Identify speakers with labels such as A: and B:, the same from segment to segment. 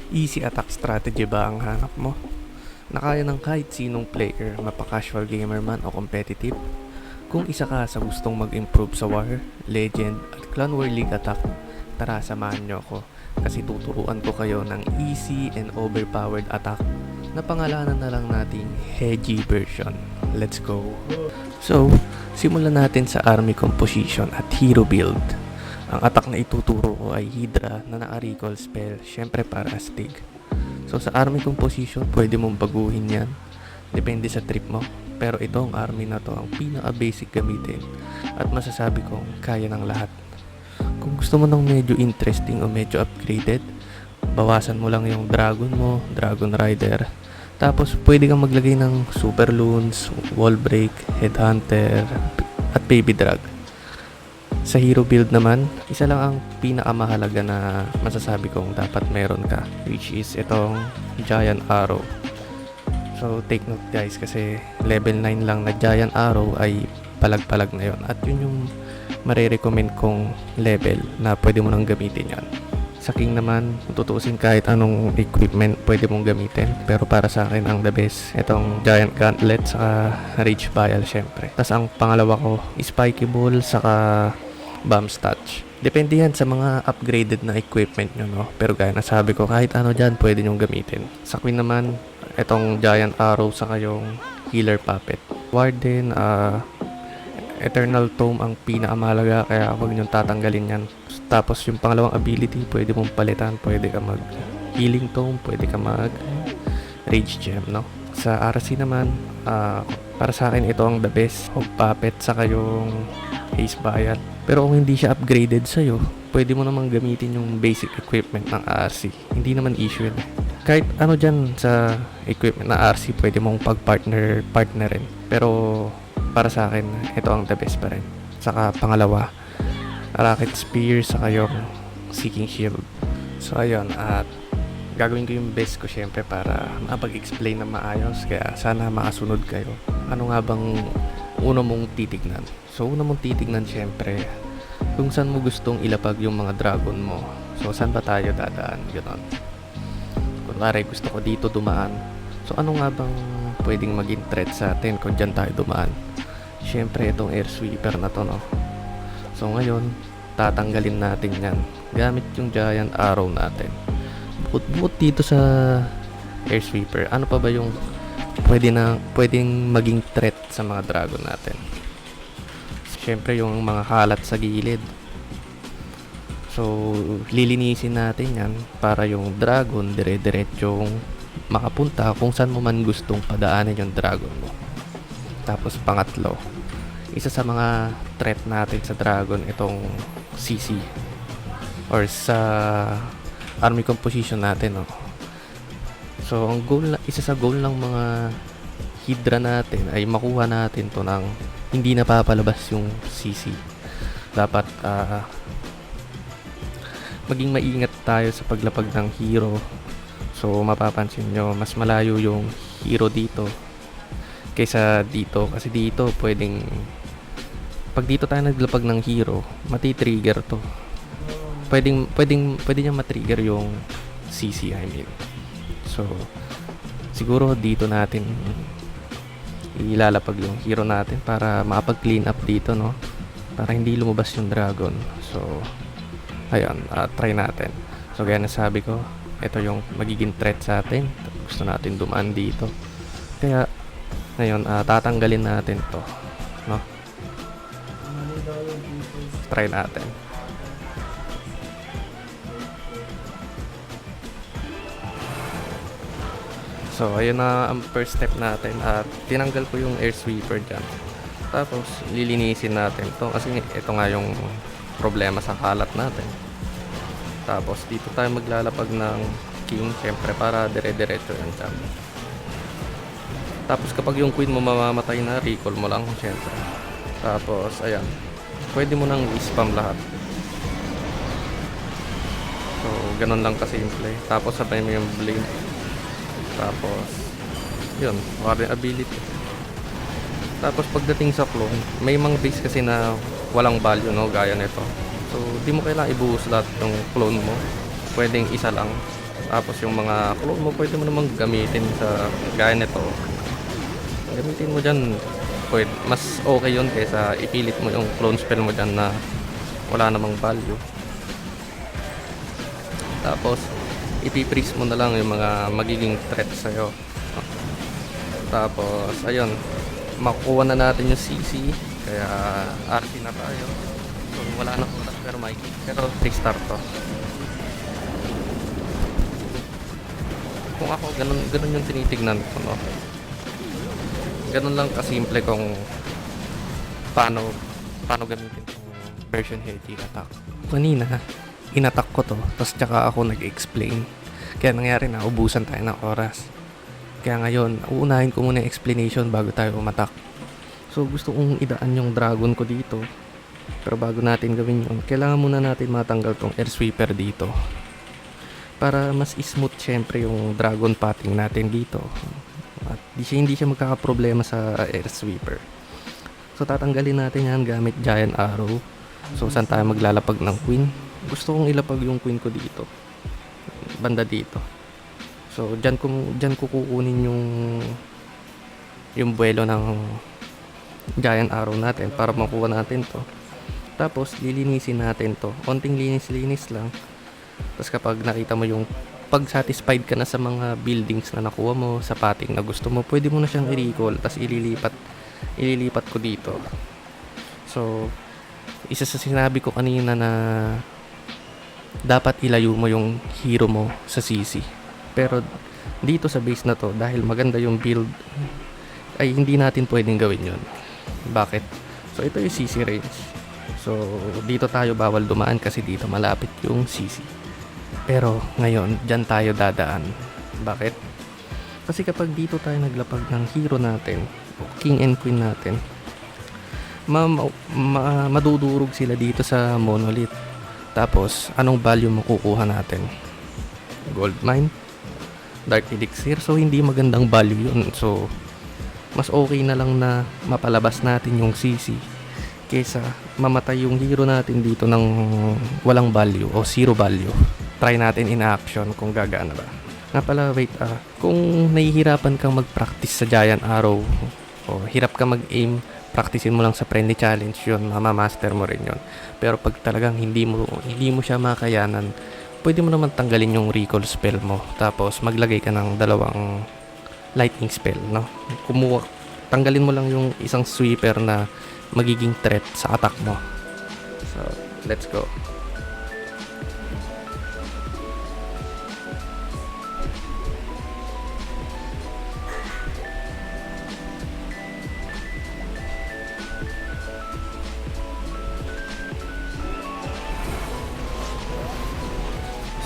A: Easy attack strategy ba ang hanap mo? Na kaya ng kahit sinong player, mapa-casual gamer man o competitive? Kung isa ka sa gustong mag-improve sa War, Legend at Clan War League attack, tara samahan nyo ako kasi tuturuan ko kayo ng easy and overpowered attack na pangalanan na lang nating Heji version. Let's go! So, simulan natin sa army composition at hero build. Ang attack na ituturo ko ay Hydra na naka-recall spell, syempre para astig. So sa army composition, pwede mong baguhin yan. Depende sa trip mo. Pero itong army na to ang pinaka-basic gamitin at masasabi kong kaya ng lahat. Kung gusto mo ng medyo interesting o medyo upgraded, bawasan mo lang yung dragon mo, dragon rider. Tapos pwede kang maglagay ng super loons, wall break, headhunter, at baby drag. Sa hero build naman, isa lang ang pinakamahalaga na masasabi kong dapat meron ka, which is itong Giant Arrow. So take note guys, kasi level 9 lang na Giant Arrow ay palag-palag na yon, at yun yung marirecommend kong level na pwede mo nang gamitin yan. Sa King naman, tutuusin kahit anong equipment pwede mong gamitin, pero para sa akin ang the best itong Giant Gauntlet saka Rage Vial syempre. Tapos ang pangalawa ko, Spiky Ball saka Bombs Touch. Depende yan sa mga upgraded na equipment nyo, no? Pero gaya na sabi ko, kahit ano dyan pwede nyong gamitin. Sa Queen naman, itong Giant Arrow sa kayong Healer Puppet. Warden, Eternal Tome ang pinakamahalaga, kaya huwag nyong tatanggalin yan. Tapos yung pangalawang ability, pwede mong palitan. Pwede ka mag Healing Tome, pwede ka mag Rage Gem, no? Sa RC naman, para sa akin ito ang the best. Hog Puppet sa kayong Ace Vial. Pero kung hindi siya upgraded sa'yo, pwede mo namang gamitin yung basic equipment ng RC. Hindi naman issue yun. Kahit ano dyan sa equipment na RC, pwede mong partnerin. Pero para sa akin, ito ang the best pa rin. Saka pangalawa, Rocket Spear sa kayong Seeking Shield. So ayun, at gagawin ko yung best ko syempre para makapag-explain na maayos. Kaya sana makasunod kayo. Ano nga bang una mong titignan? So una mong titignan syempre kung saan mo gustong ilapag yung mga dragon mo. So saan ba tayo dadaan? Ganon. Kunwari gusto ko dito dumaan. So ano nga bang pwedeng maging threat sa atin kung dyan tayo dumaan? Syempre itong air sweeper na to, no? So ngayon tatanggalin natin yan gamit yung Giant Arrow natin. Bukod dito sa air sweeper, ano pa ba yung pwedeng maging threat sa mga dragon natin? Siyempre yung mga kalat sa gilid. So lilinisin natin yan para yung dragon dire-diretsong makapunta kung saan mo man gustong padaanin yung dragon mo. Tapos pangatlo, isa sa mga threat natin sa dragon itong CC or sa army composition natin, no? So ang isa sa goal ng mga Hydra natin ay makuha natin to ng hindi napapalabas yung CC. Dapat maging maingat tayo sa paglapag ng hero. So mapapansin nyo, mas malayo yung hero dito kaysa dito, kasi dito pwedeng pag dito tayo naglapag ng hero, mati-trigger to. Pwede niya matrigger yung CC, I mean. So siguro dito natin ilalapag yung hero natin para makapag-clean up dito, no? Para hindi lumabas yung dragon. So ayun, try natin. So gaya na sabi ko, ito yung magiging threat sa atin. Gusto natin dumaan dito. Kaya ngayon, tatanggalin natin to, no? Try natin. So ayun na ang first step natin, at tinanggal ko yung air sweeper dyan. Tapos lilinisin natin to kasi ito nga yung problema sa kalat natin. Tapos dito tayo maglalapag ng king syempre para dire-diretso yan dyan. Tapos kapag yung queen mo mamamatay na, recall mo lang syempre. Tapos ayan, pwede mo nang i-spam lahat. So ganun lang kasimple. Tapos sabay mo yung blade. Tapos yun, warrior ability. Tapos pagdating sa clone, may mga base kasi na walang value, no, gaya nito. So di mo kailangan ibuhos lahat ng clone mo. Pwedeng isa lang. Tapos yung mga clone mo, pwede mo namang gamitin sa gaya nito. Gamitin mo dyan, pwede, mas okay yun kaysa ipilit mo yung clone spell mo dyan na wala namang value. Tapos ipi-freeze mo na lang yung mga magiging threat sa'yo. Tapos ayun, makukuha na natin yung CC, kaya RP na tayo. So wala na oras pero 3 star to. Kung ako, ganun yung tinitignan ko, no? Ganun lang kasimple kung paano gamitin yung version heavy attack. Kanina, inattack ko to, tapos tsaka ako nag-explain. Kaya nangyari na, ubusan tayo ng oras. Kaya ngayon, uunahin ko muna yung explanation bago tayo umattack. So gusto kong idaan yung dragon ko dito. Pero bago natin gawin yun, kailangan muna natin matanggal tong air sweeper dito. Para mas smooth syempre yung dragon pathing natin dito. At hindi siya magkakaproblema sa air sweeper. So tatanggalin natin yan gamit giant arrow. So saan tayo maglalapag ng queen? Gusto kong ilapag yung queen ko dito. Banda dito. So dyan ko kukunin yung buwelo ng giant arrow natin para makuha natin to. Tapos lilinisin natin to. Konting linis lang. Tapos kapag nakita mo yung pag satisfied ka na sa mga buildings na nakuha mo, sa pathing na gusto mo, pwede mo na siyang i-recall. Tapos ililipat ko dito. So isa sa sinabi ko kanina na dapat ilayo mo yung hero mo sa CC. Pero dito sa base na to, dahil maganda yung build, ay hindi natin pwedeng gawin yun. Bakit? So ito yung CC range. So dito tayo bawal dumaan kasi dito malapit yung CC. Pero ngayon, dyan tayo dadaan. Bakit? Kasi kapag dito tayo naglapag ng hero natin, king and queen natin, madudurog sila dito sa monolith. Tapos, anong value makukuha natin? Gold mine? Dark elixir? So, hindi magandang value yun. So, mas okay na lang na mapalabas natin yung CC kesa mamatay yung hero natin dito ng walang value o zero value. Try natin in action kung gagana ba. Nga pala, wait, kung nahihirapan kang mag-practice sa giant arrow o hirap ka mag-aim, practicein mo lang sa friendly challenge yun, mamamaster mo rin yun. Pero pag talagang hindi mo siya makayanan, pwede mo naman tanggalin yung recall spell mo, tapos maglagay ka ng dalawang lightning spell, no? Tanggalin mo lang yung isang sweeper na magiging threat sa attack mo. So, let's go.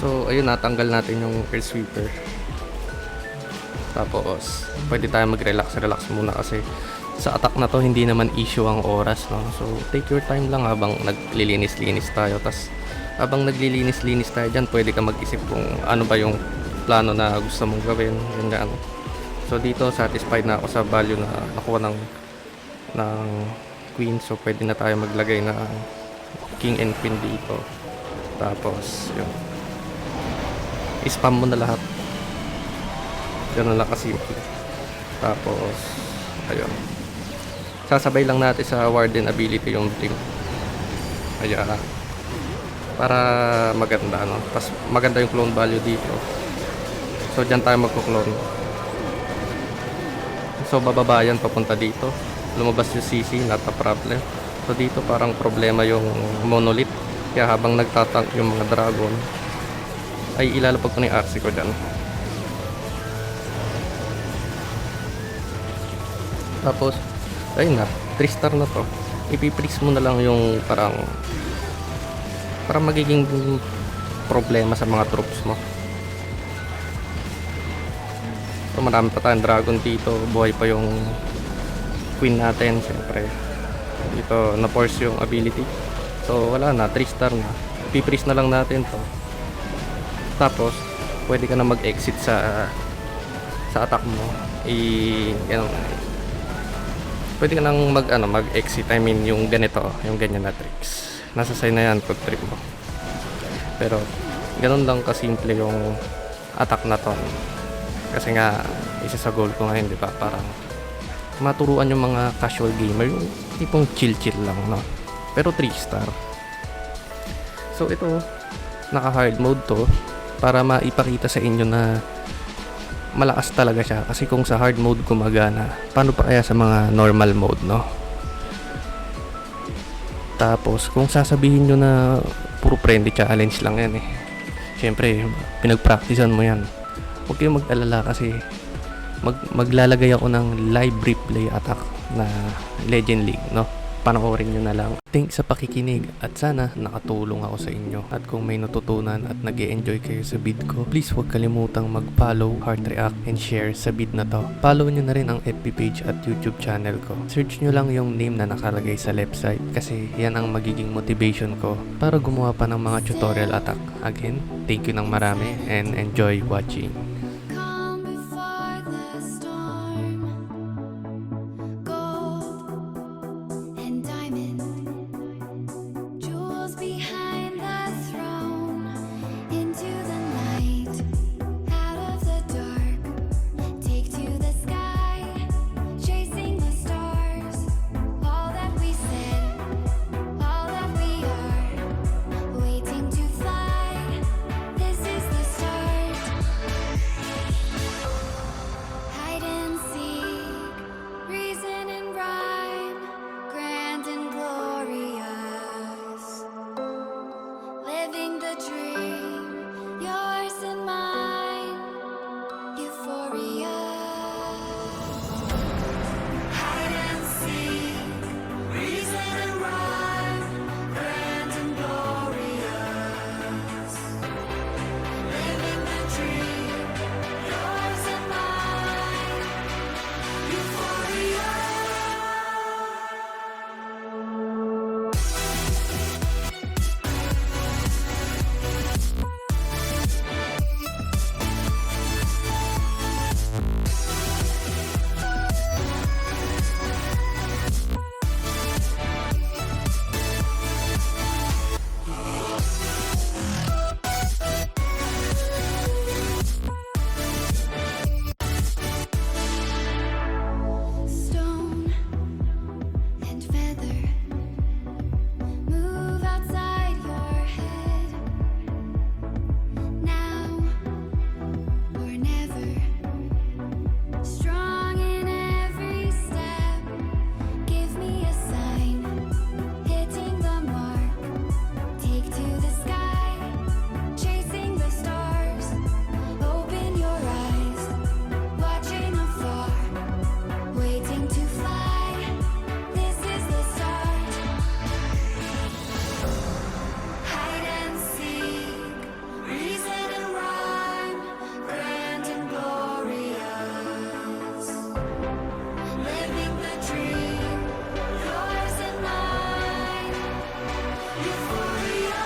A: So, ayun, natanggal natin yung air sweeper. Tapos, pwede tayo mag-relax muna kasi sa attack na to, hindi naman issue ang oras, no? So, take your time lang habang naglilinis-linis tayo. Tapos, habang naglilinis-linis tayo dyan, pwede ka mag-isip kung ano ba yung plano na gusto mong gawin. Ganyan. So, dito, satisfied na ako sa value na nakuha ng queen. So, pwede na tayo maglagay ng king and queen dito. Tapos, yun. I-spam mo na lahat. Ganun lang kasimple. Tapos, ayun. Sasabay lang natin sa warden ability yung blink. Ayan. Para maganda, no? Tapos maganda yung clone value dito. So, dyan tayo magko-clone. So, bababa yan papunta dito. Lumabas yung CC, not a problem. So, dito parang problema yung monolith. Kaya habang nagtatank yung mga dragon, ay ilalapag ko na yung RC ko dyan. Tapos, ayun na, 3 star na to. Ipi-freeze mo na lang yung parang magiging problema sa mga troops mo. So, marami pa tayong dragon dito. Buhay pa yung queen natin, syempre. Dito, na-force yung ability. So, wala na, 3 star na. Ipi-freeze na lang natin to. Tapos, pwede ka na mag-exit sa attack mo. Pwede ka nang mag-exit. I mean, yung ganito, yung ganyan na tricks. Nasa side na yan kung trip mo. Pero, ganun lang kasimple yung attack na to. Kasi nga, isa sa goal ko ngayon, di ba? Parang maturuan yung mga casual gamer, yung tipong chill-chill lang, no? Pero 3 star. So ito, naka-hard mode to para maipakita sa inyo na malakas talaga siya. Kasi kung sa hard mode gumagana, paano pa kaya sa mga normal mode, no? Tapos, kung sasabihin nyo na puro friendly challenge lang yan eh. Siyempre, pinagpracticean mo yan. Huwag kayong mag-alala kasi maglalagay ako ng live replay attack na Legend League, no? Panoorin nyo na lang. Thanks sa pakikinig at sana nakatulong ako sa inyo. At kung may natutunan at nag-e-enjoy kayo sa vid ko, please huwag kalimutang mag-follow, heart react, and share sa vid na to. Follow nyo na rin ang FB page at YouTube channel ko. Search nyo lang yung name na nakalagay sa left side kasi yan ang magiging motivation ko para gumawa pa ng mga tutorial attack. Again, thank you ng marami and enjoy watching.
B: Calm before the storm, gold and diamond, jewels behind the throne, into the night, out of the dark, take to the sky, chasing the stars, all that we said, all that we are, waiting to fly, this is the start. Hide and seek, reason and rhyme, grand and glorious. Living the dream, yours and mine, euphoria. Hide and seek, reason and rhyme, grand and glorious. Living the dream, yours and mine, euphoria. Stone and feather, move outside your head. Now or never, strong in every step. Give me a sign, hitting the mark. Take to the sky, chasing the stars. Open your eyes, watching afar. Waiting to fly, this is the start. Hide and seek, reason and rhyme, grand and glorious. Living the dream, yours and mine, euphoria.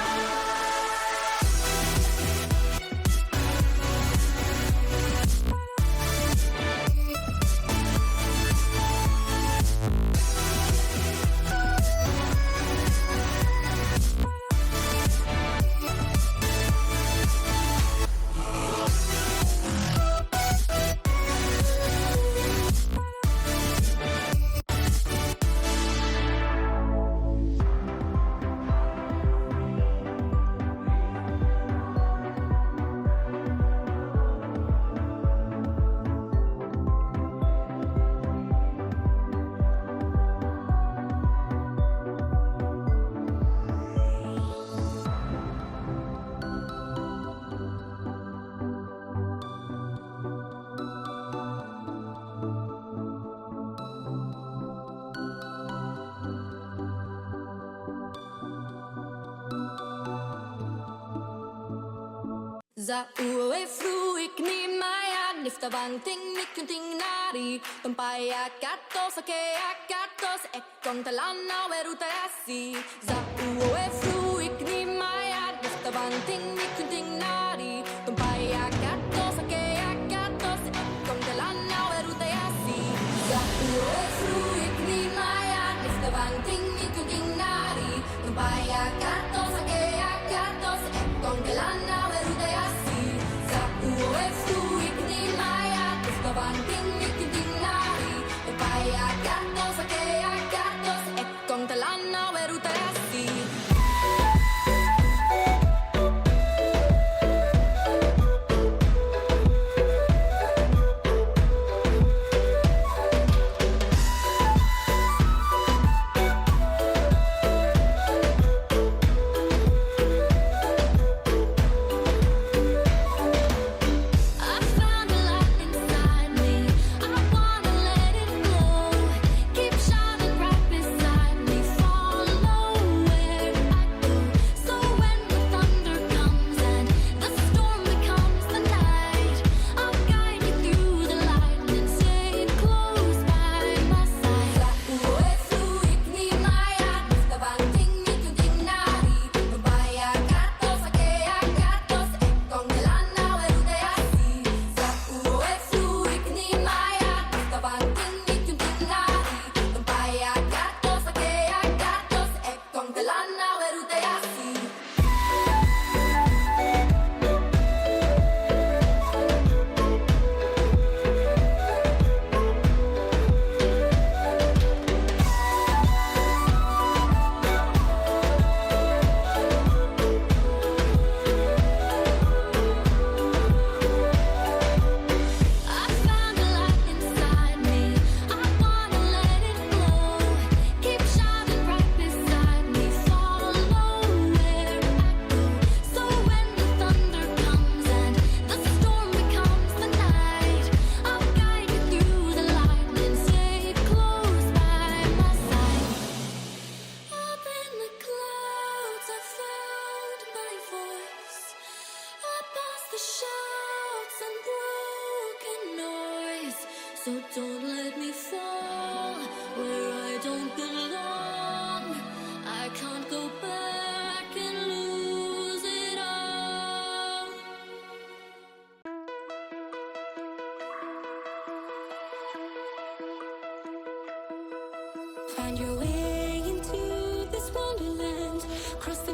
C: Za uwe fruik ni maya nifta banting nikunting nari tumpaya kato sake akato se ekon talana weruta yasi. Za uwe fruik ni maya nifta banting nikunting nari tumpaya kato sake akato se ekon talana weruta yasi. Za uwe fruik ni maya nifta banting nikunting nari tumpaya kato sake akato se ekon talana weruta yasi. Za uwe and broken noise. So don't let me fall where I don't belong. I can't go back and lose it all. Find your way into this wonderland. Cross the